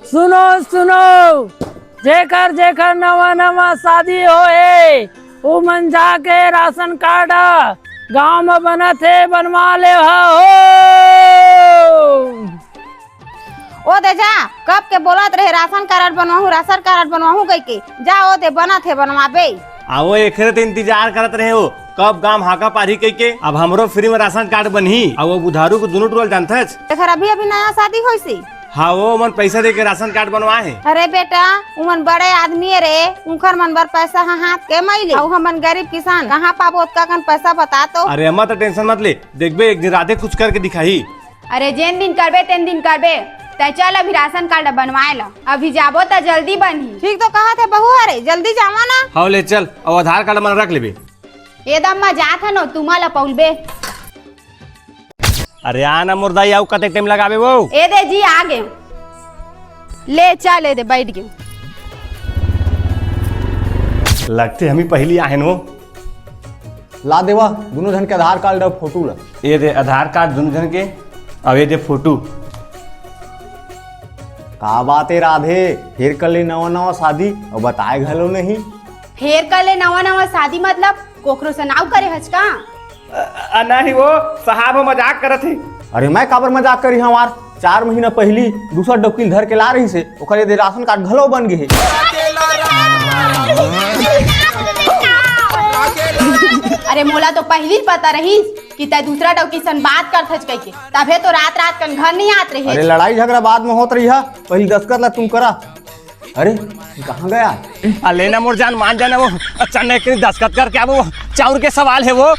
सुनो सुनो, जेकर जेकर नवा नवा शादी होए उ मन जाके राशन कार्ड गांव में बना थे बनवा ले हो। ओ दे जा, कब के बोलत रहे राशन कार्ड बनवाहू कह के जा ओ दे बना थे बनवाबे। आओ एकरे तो इंतजार करत रहे हो कब गांव हाका पारी कह के। अब हमरो फ्री में राशन कार्ड बनही। अब वो बुधारू को दोनों टोल जानता देखर अभी अभी नया शादी होई सी। हाँ वो मन पैसा दे के राशन कार्ड बनवाए है। अरे बेटा उमन बड़े आदमी रे, उनकर मन बर पैसा हाथ के मैले। और हमन गरीब किसान कहाँ पाबो उतना कन पैसा बता तो। अरे अम्मा तो टेंशन मत ले, देखबे एक दिन राधे कुछ करके दिखाई। अरे जेन दिन करबे तेन दिन करबे। ते चल अभी राशन कार्ड बनवाए ला, अभी जाबो तो जल्दी बनही। ठीक तो कहा थे बहू, अरे जल्दी जावा ना। हाँ ले चल, अब आधार कार्ड मन रख लेबे। एकदम मजा था नो तुम्हारा पौलबे। अरे आना मुर्दाई आउ कते टाइम लगाबे वो। ए दे जी आ गए, ले चल ए दे बैठ गए। लगते हम ही पहली आए नो। ला देवा दोनों जन के आधार कार्ड और फोटो ला। ये दे आधार कार्ड दोनों जन के, अब ये दे फोटो। का बात है राधे, फिर कर ले नवा नवा शादी और बताए घलो नहीं। फेर कर ले नवा नवा शादी मतलब कोकरो से नाव करे हच का। नहीं वो साहब मजाक करत थे। अरे मैं काबर मजाक करी हमार 4 महीना पहली दूसरा डॉक्यूमेंट धर के ला रही से ओकरे दे राशन कार्ड घलो बन गए। अरे मोला तो पहली पता रही कि ते दूसरा डॉक्यूमेंट बात करत हच कह के, तबे तो रात रात कन घर नहीं आत रहे। अरे लड़ाई झगड़ा बाद में होत रही है, पहली दस्तखत ला तुम करा। अरे कहाँ गया? लेना मोर जान मान जाना वो, अच्छा नहीं दस्तखत कर क्या वो चाउर के सवाल है वो।